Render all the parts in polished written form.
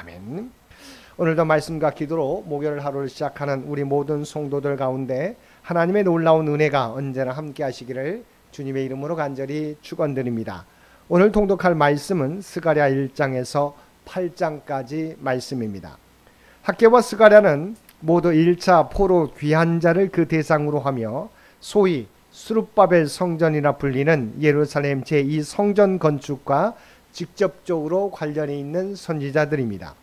아멘. 오늘도 말씀과 기도로 목요일 하루를 시작하는 우리 모든 성도들 가운데 하나님의 놀라운 은혜가 언제나 함께 하시기를 주님의 이름으로 간절히 축원드립니다. 오늘 통독할 말씀은 스가랴 1장에서 8장까지 말씀입니다. 학개와 스가랴는 모두 1차 포로 귀환 자를 그 대상으로 하며 소위 스룹바벨 성전이라 불리는 예루살렘 제2성전 건축과 직접적으로 관련이 있는 선지자들입니다.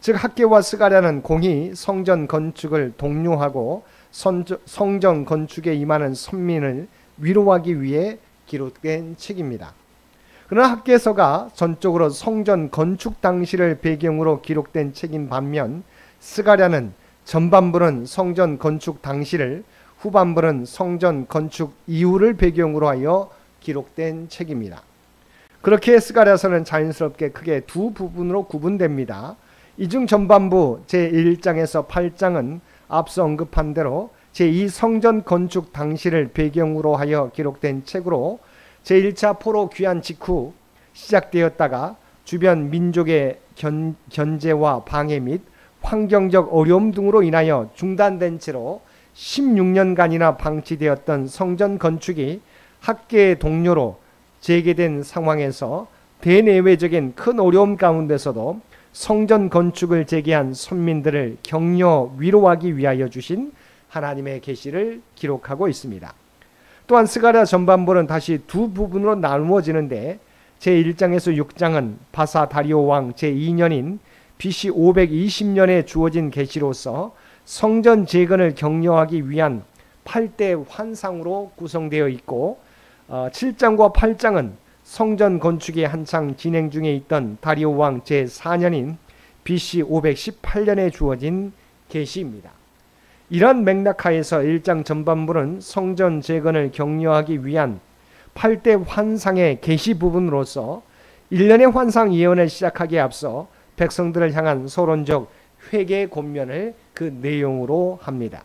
즉 학개와 스가랴는 공히 성전 건축을 독려하고 성전 건축에 임하는 선민을 위로하기 위해 기록된 책입니다. 그러나 학개서가 전적으로 성전 건축 당시를 배경으로 기록된 책인 반면 스가랴는 전반부는 성전 건축 당시를, 후반부는 성전 건축 이후를 배경으로 하여 기록된 책입니다. 그렇게 스가랴서는 자연스럽게 크게 두 부분으로 구분됩니다. 이 중 전반부 제1장에서 8장은 앞서 언급한 대로 제2성전 건축 당시를 배경으로 하여 기록된 책으로 제1차 포로 귀환 직후 시작되었다가 주변 민족의 견제와 방해 및 환경적 어려움 등으로 인하여 중단된 채로 16년간이나 방치되었던 성전 건축이 학계의 동료로 재개된 상황에서 대내외적인 큰 어려움 가운데서도 성전 건축을 재개한 선민들을 격려 위로하기 위하여 주신 하나님의 계시를 기록하고 있습니다. 또한 스가랴 전반부는 다시 두 부분으로 나누어지는데 제1장에서 6장은 바사 다리오 왕 제2년인 BC 520년에 주어진 계시로서 성전 재건을 격려하기 위한 8대 환상으로 구성되어 있고 7장과 8장은 성전 건축이 한창 진행 중에 있던 다리오 왕 제4년인 BC 518년에 주어진 계시입니다. 이러한 맥락하에서 1장 전반부는 성전 재건을 격려하기 위한 8대 환상의 계시 부분으로서 1년의 환상 예언을 시작하기에 앞서 백성들을 향한 서론적 회개 권면을 그 내용으로 합니다.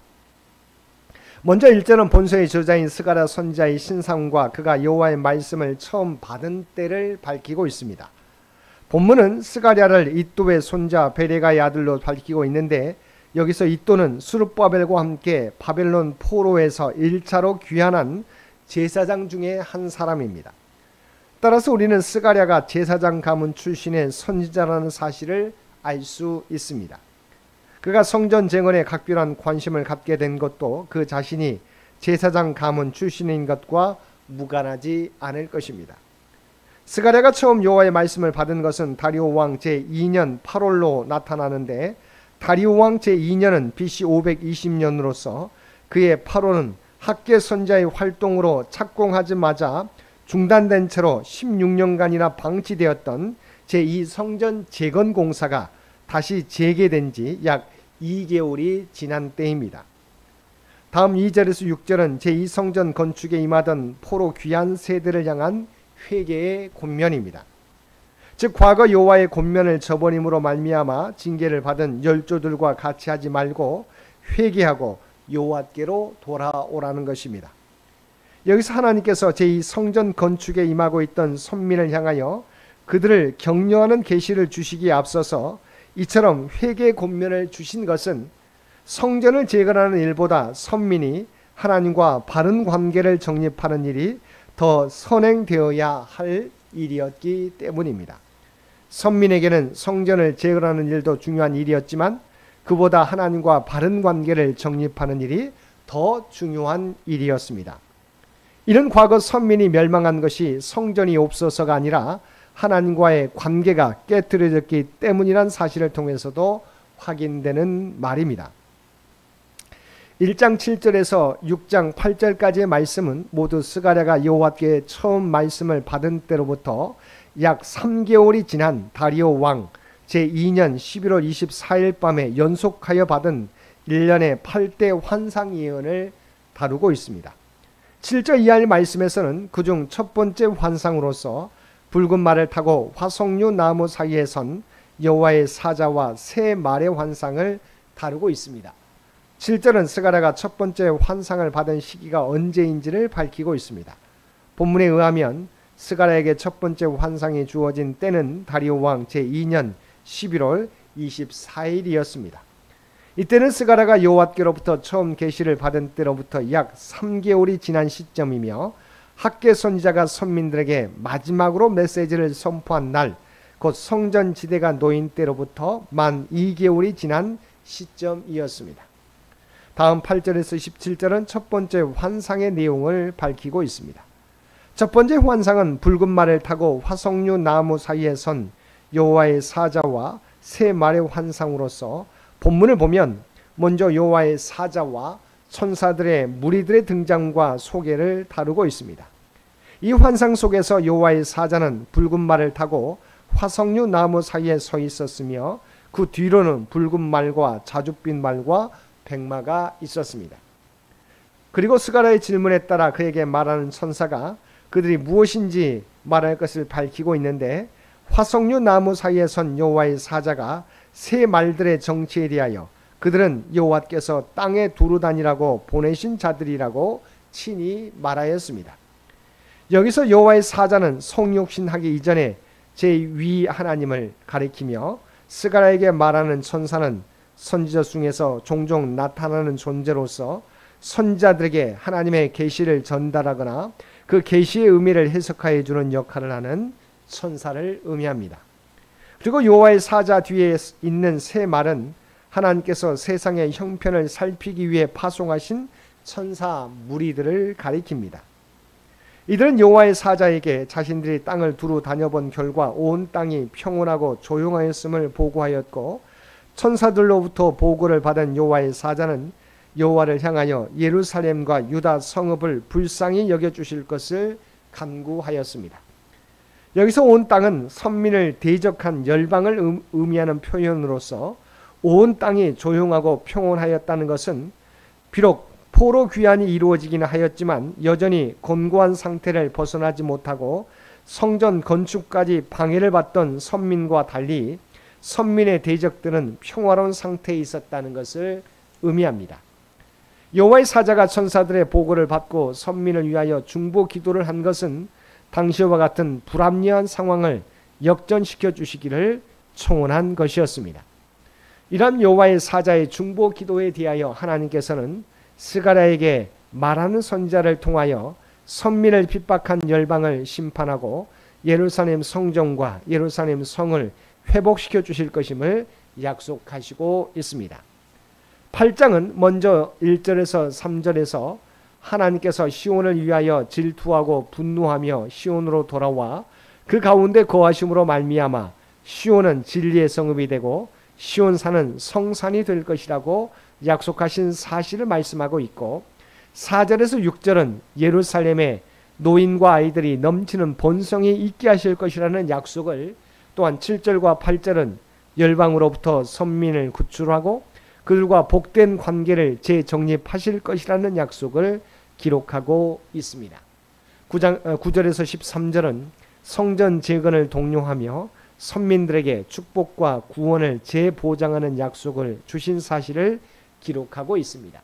먼저 1절은 본서의 저자인 스가랴 선지자의 신상과 그가 여호와의 말씀을 처음 받은 때를 밝히고 있습니다. 본문은 스가랴를 이도의 손자 베레가의 아들로 밝히고 있는데 여기서 이도는 스룹바벨과 함께 바벨론 포로에서 1차로 귀환한 제사장 중에 한 사람입니다. 따라서 우리는 스가랴가 제사장 가문 출신의 선지자라는 사실을 알 수 있습니다. 그가 성전 재건에 각별한 관심을 갖게 된 것도 그 자신이 제사장 가문 출신인 것과 무관하지 않을 것입니다. 스가랴가 처음 여호와의 말씀을 받은 것은 다리오 왕 제2년 8월로 나타나는데 다리오 왕 제2년은 BC 520년으로서 그의 8월은 학개 선지자의 활동으로 착공하자마자 중단된 채로 16년간이나 방치되었던 제2성전 재건 공사가 다시 재개된 지 약 2개월이 지난 때입니다. 다음 2절에서 6절은 제2성전 건축에 임하던 포로 귀환 세대를 향한 회개의 권면입니다. 즉 과거 여호와의 권면을 저버림으로 말미암아 징계를 받은 열조들과 같이 하지 말고 회개하고 여호와께로 돌아오라는 것입니다. 여기서 하나님께서 제2성전 건축에 임하고 있던 선민을 향하여 그들을 격려하는 계시를 주시기에 앞서서 이처럼 회개 권면을 주신 것은 성전을 재건하는 일보다 선민이 하나님과 바른 관계를 정립하는 일이 더 선행되어야 할 일이었기 때문입니다. 선민에게는 성전을 재건하는 일도 중요한 일이었지만 그보다 하나님과 바른 관계를 정립하는 일이 더 중요한 일이었습니다. 이는 과거 선민이 멸망한 것이 성전이 없어서가 아니라 하나님과의 관계가 깨트려졌기 때문이란 사실을 통해서도 확인되는 말입니다. 1장 7절에서 6장 8절까지의 말씀은 모두 스가랴가 여호와께 처음 말씀을 받은 때로부터 약 3개월이 지난 다리오 왕 제2년 11월 24일 밤에 연속하여 받은 1년의 8대 환상 예언을 다루고 있습니다. 7절 이하의 말씀에서는 그중 첫 번째 환상으로서 붉은 말을 타고 화석류 나무 사이에 선 여호와의 사자와 새 말의 환상을 다루고 있습니다. 7절은 스가랴가 첫 번째 환상을 받은 시기가 언제인지를 밝히고 있습니다. 본문에 의하면 스가랴에게 첫 번째 환상이 주어진 때는 다리오 왕 제2년 11월 24일이었습니다. 이때는 스가랴가 여호와께로부터 처음 계시를 받은 때로부터 약 3개월이 지난 시점이며 학개 선지자가 선민들에게 마지막으로 메시지를 선포한 날, 곧 성전 지대가 놓인 때로부터 만 2개월이 지난 시점이었습니다. 다음 8절에서 17절은 첫 번째 환상의 내용을 밝히고 있습니다. 첫 번째 환상은 붉은 말을 타고 화석류 나무 사이에 선 여호와의 사자와 세 말의 환상으로서 본문을 보면 먼저 여호와의 사자와 천사들의 무리들의 등장과 소개를 다루고 있습니다. 이 환상 속에서 여호와의 사자는 붉은 말을 타고 화석류 나무 사이에 서 있었으며 그 뒤로는 붉은 말과 자줏빛 말과 백마가 있었습니다. 그리고 스가랴의 질문에 따라 그에게 말하는 천사가 그들이 무엇인지 말할 것을 밝히고 있는데, 화석류 나무 사이에 선 여호와의 사자가 세 말들의 정체에 대하여 그들은 여호와께서 땅에 두루 다니라고 보내신 자들이라고 친히 말하였습니다. 여기서 여호와의 사자는 성육신하기 이전에 제2 하나님을 가리키며, 스가랴에게 말하는 천사는 선지자 중에서 종종 나타나는 존재로서 선지자들에게 하나님의 계시를 전달하거나 그 계시의 의미를 해석하여 주는 역할을 하는 천사를 의미합니다. 그리고 여호와의 사자 뒤에 있는 세 말은 하나님께서 세상의 형편을 살피기 위해 파송하신 천사 무리들을 가리킵니다. 이들은 여호와의 사자에게 자신들이 땅을 두루 다녀본 결과 온 땅이 평온하고 조용하였음을 보고하였고, 천사들로부터 보고를 받은 여호와의 사자는 여호와를 향하여 예루살렘과 유다 성읍을 불쌍히 여겨주실 것을 간구하였습니다. 여기서 온 땅은 선민을 대적한 열방을 의미하는 표현으로서 온 땅이 조용하고 평온하였다는 것은 비록 포로 귀환이 이루어지긴 하였지만 여전히 곤고한 상태를 벗어나지 못하고 성전 건축까지 방해를 받던 선민과 달리 선민의 대적들은 평화로운 상태에 있었다는 것을 의미합니다. 여호와의 사자가 천사들의 보고를 받고 선민을 위하여 중보 기도를 한 것은 당시와 같은 불합리한 상황을 역전시켜 주시기를 청원한 것이었습니다. 이런 여호와의 사자의 중보 기도에 대하여 하나님께서는 스가랴에게 말하는 선지자를 통하여 선민을 핍박한 열방을 심판하고 예루살렘 성전과 예루살렘 성을 회복시켜 주실 것임을 약속하시고 있습니다. 8장은 먼저 1절에서 3절에서 하나님께서 시온을 위하여 질투하고 분노하며 시온으로 돌아와 그 가운데 거하심으로 말미암아 시온은 진리의 성읍이 되고 시온산은 성산이 될 것이라고 약속하신 사실을 말씀하고 있고, 4절에서 6절은 예루살렘에 노인과 아이들이 넘치는 본성이 있게 하실 것이라는 약속을, 또한 7절과 8절은 열방으로부터 선민을 구출하고 그들과 복된 관계를 재정립하실 것이라는 약속을 기록하고 있습니다. 9절에서 13절은 성전 재건을 독려하며 선민들에게 축복과 구원을 재보장하는 약속을 주신 사실을 기록하고 있습니다.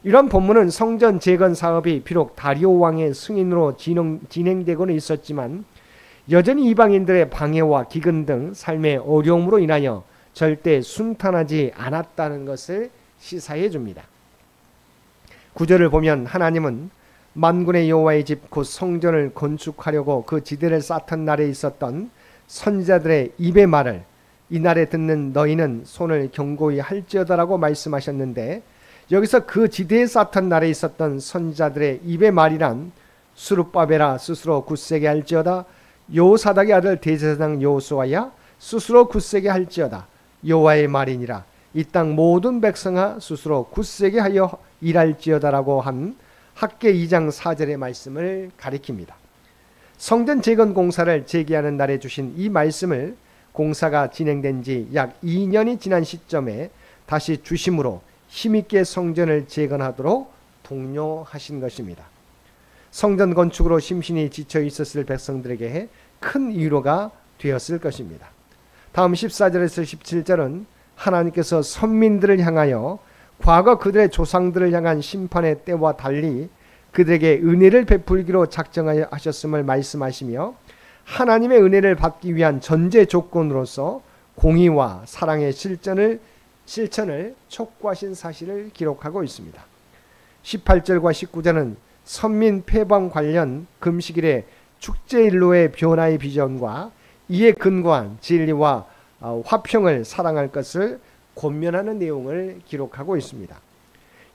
이런 본문은 성전 재건 사업이 비록 다리오 왕의 승인으로 진행되고는 있었지만 여전히 이방인들의 방해와 기근 등 삶의 어려움으로 인하여 절대 순탄하지 않았다는 것을 시사해 줍니다. 9절을 보면 하나님은 만군의 여호와의 집 곧 성전을 건축하려고 그 지대를 쌓던 날에 있었던 선지자들의 입의 말을 이날에 듣는 너희는 손을 경고히 할지어다라고 말씀하셨는데, 여기서 그 지대에 쌓던 날에 있었던 선지자들의 입의 말이란 수룹바벨아 스스로 굳세게 할지어다, 여호사닥의 아들 대제사장 여호수아야 스스로 굳세게 할지어다, 여호와의 말이니라, 이 땅 모든 백성아 스스로 굳세게 하여 일할지어다라고 한 학개 2장 4절의 말씀을 가리킵니다. 성전 재건 공사를 재개하는 날에 주신 이 말씀을 공사가 진행된 지 약 2년이 지난 시점에 다시 주심으로 힘있게 성전을 재건하도록 독려하신 것입니다. 성전 건축으로 심신이 지쳐 있었을 백성들에게 큰 위로가 되었을 것입니다. 다음 14절에서 17절은 하나님께서 선민들을 향하여 과거 그들의 조상들을 향한 심판의 때와 달리 그들에게 은혜를 베풀기로 작정하셨음을 말씀하시며, 하나님의 은혜를 받기 위한 전제 조건으로서 공의와 사랑의 실천을 촉구하신 사실을 기록하고 있습니다. 18절과 19절은 선민 폐방 관련 금식일의 축제일로의 변화의 비전과 이에 근거한 진리와 화평을 사랑할 것을 권면하는 내용을 기록하고 있습니다.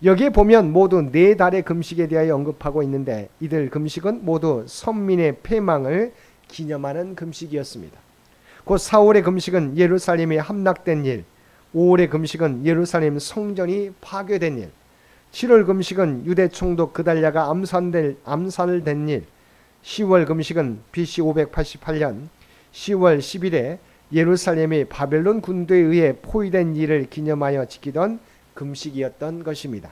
여기에 보면 모두 4달의 금식에 대하여 언급하고 있는데 이들 금식은 모두 선민의 패망을 기념하는 금식이었습니다. 곧 4월의 금식은 예루살렘이 함락된 일, 5월의 금식은 예루살렘 성전이 파괴된 일, 7월 금식은 유대 총독 그달랴가 암살된 일, 10월 금식은 BC 588년 10월 10일에 예루살렘이 바벨론 군대에 의해 포위된 일을 기념하여 지키던 금식이었던 것입니다.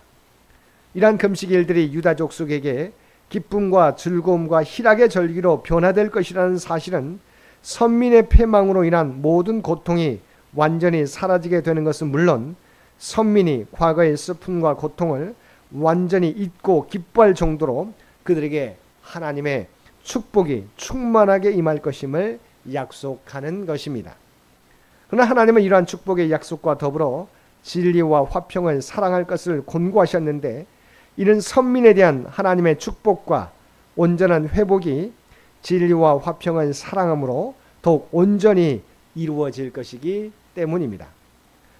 이러한 금식일들이 유다 족속에게 기쁨과 즐거움과 희락의 절기로 변화될 것이라는 사실은 선민의 패망으로 인한 모든 고통이 완전히 사라지게 되는 것은 물론 선민이 과거의 슬픔과 고통을 완전히 잊고 기뻐할 정도로 그들에게 하나님의 축복이 충만하게 임할 것임을 약속하는 것입니다. 그러나 하나님은 이러한 축복의 약속과 더불어 진리와 화평을 사랑할 것을 권고하셨는데 이는 선민에 대한 하나님의 축복과 온전한 회복이 진리와 화평을 사랑함으로 더욱 온전히 이루어질 것이기 때문입니다.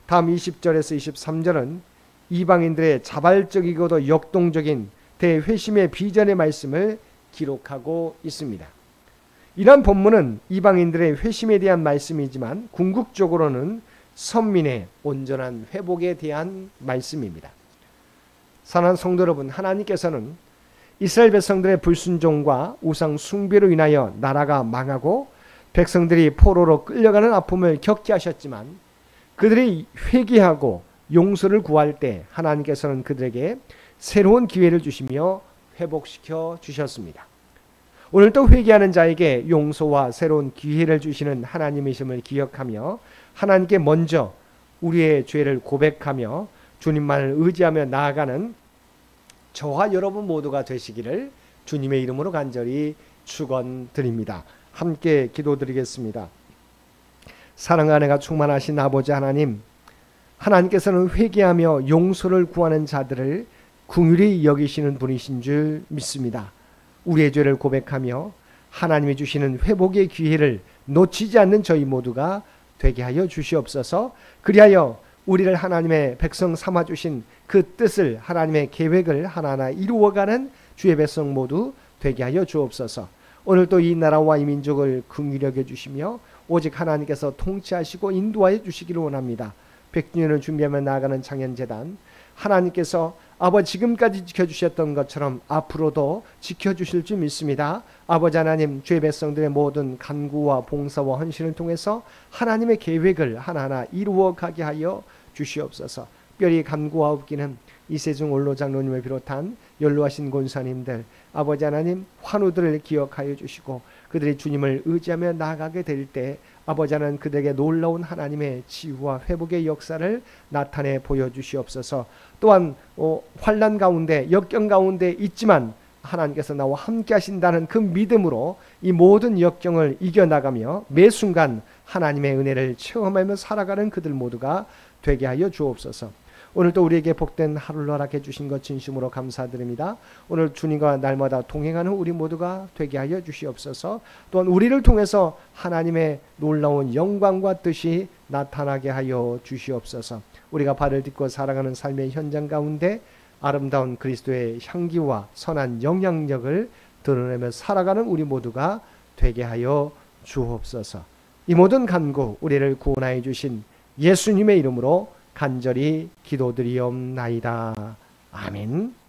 다음 20절에서 23절은 이방인들의 자발적이고도 역동적인 대회심의 비전의 말씀을 기록하고 있습니다. 이러한 본문은 이방인들의 회심에 대한 말씀이지만 궁극적으로는 선민의 온전한 회복에 대한 말씀입니다. 사랑하는 성도 여러분, 하나님께서는 이스라엘 백성들의 불순종과 우상 숭배로 인하여 나라가 망하고 백성들이 포로로 끌려가는 아픔을 겪게 하셨지만 그들이 회개하고 용서를 구할 때 하나님께서는 그들에게 새로운 기회를 주시며 회복시켜 주셨습니다. 오늘도 회개하는 자에게 용서와 새로운 기회를 주시는 하나님이심을 기억하며 하나님께 먼저 우리의 죄를 고백하며 주님만을 의지하며 나아가는 저와 여러분 모두가 되시기를 주님의 이름으로 간절히 축원드립니다. 함께 기도드리겠습니다. 사랑과 은혜가 충만하신 아버지 하나님, 하나님께서는 회개하며 용서를 구하는 자들을 긍휼히 여기시는 분이신 줄 믿습니다. 우리의 죄를 고백하며 하나님이 주시는 회복의 기회를 놓치지 않는 저희 모두가 되게 하여 주시옵소서. 그리하여 우리를 하나님의 백성 삼아주신 그 뜻을, 하나님의 계획을 하나하나 이루어가는 주의 백성 모두 되게 하여 주옵소서. 오늘도 이 나라와 이 민족을 긍휼히 여겨주시며 오직 하나님께서 통치하시고 인도하여 주시기를 원합니다. 100주년을 준비하며 나아가는 창현재단, 하나님께서 아버지 지금까지 지켜주셨던 것처럼 앞으로도 지켜주실 줄 믿습니다. 아버지 하나님, 주의 백성들의 모든 간구와 봉사와 헌신을 통해서 하나님의 계획을 하나하나 이루어가게 하여 주시옵소서. 특별히 간구하옵기는 이세중 원로 장로님을 비롯한 연로하신 권사님들, 아버지 하나님 환우들을 기억하여 주시고 그들이 주님을 의지하며 나아가게 될 때 아버지 하나님 그들에게 놀라운 하나님의 치유와 회복의 역사를 나타내 보여주시옵소서. 또한 환난 가운데 역경 가운데 있지만 하나님께서 나와 함께 하신다는 그 믿음으로 이 모든 역경을 이겨나가며 매 순간 하나님의 은혜를 체험하며 살아가는 그들 모두가 되게 하여 주옵소서. 오늘도 우리에게 복된 하루를 허락해 주신 것 진심으로 감사드립니다. 오늘 주님과 날마다 동행하는 우리 모두가 되게 하여 주시옵소서. 또한 우리를 통해서 하나님의 놀라운 영광과 뜻이 나타나게 하여 주시옵소서. 우리가 발을 딛고 살아가는 삶의 현장 가운데 아름다운 그리스도의 향기와 선한 영향력을 드러내며 살아가는 우리 모두가 되게 하여 주옵소서. 이 모든 간구 우리를 구원하여 주신 예수님의 이름으로 간절히 기도드리옵나이다. 아멘.